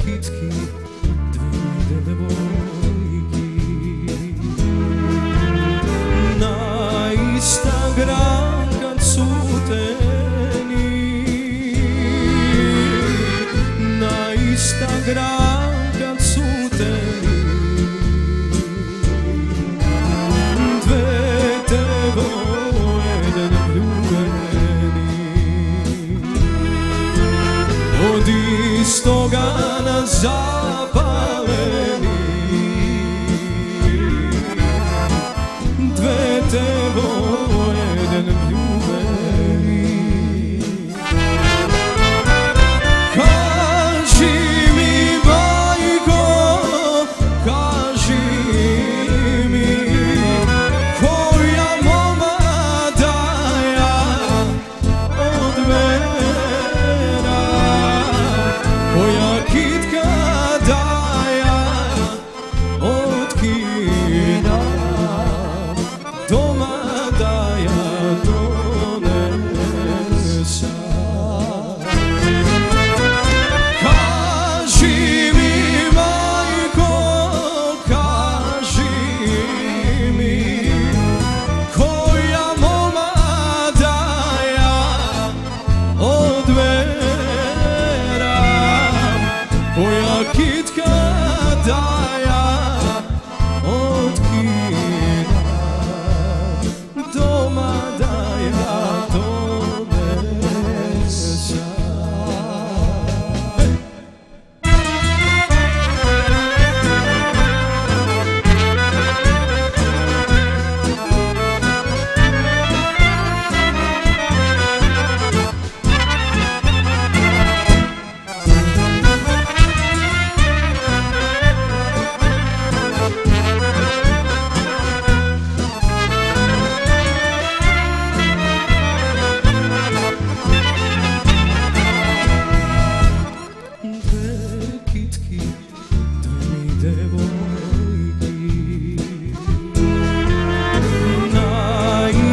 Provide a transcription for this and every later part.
kitki, dve devojki. Na Instagram kad cuteni, na Instagram kad cuteni, dve devojke ljubeni, od istoga nas zapaleni, dve devojke ljubeni. Kaži mi, majko, kaži mi, koja momada ja od vera, koja kitka da ja od kina, doma da ja donesa. Kaži mi, majko, kaži mi, koja momada ja od vera, koja kitka da ja od kina, doma da ja donesa.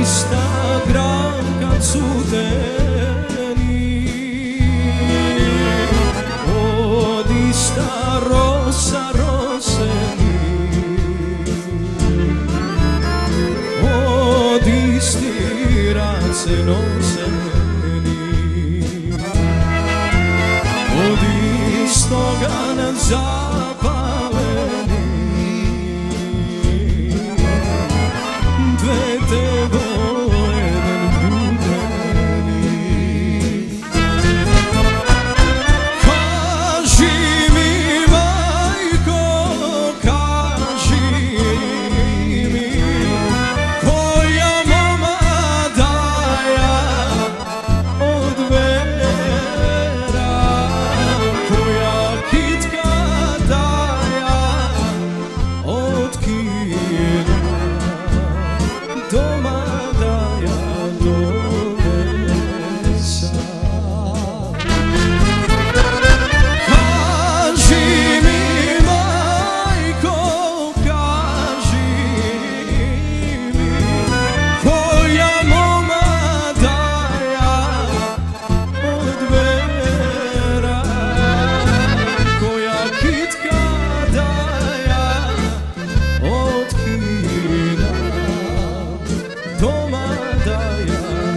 Instagram kad cuteni, od ista rosa roseni, od isti race noseni, od istoga nam zapaleni, dve devojke ljubeni. Kaži mi, majko, kaži mi, koja momada ja od vera, koja kitka da ja od kina, doma da ja donesa. Kaži mi, majko, kaži mi, koja momada ja od vera, koja kitka da ja od kina, doma da ja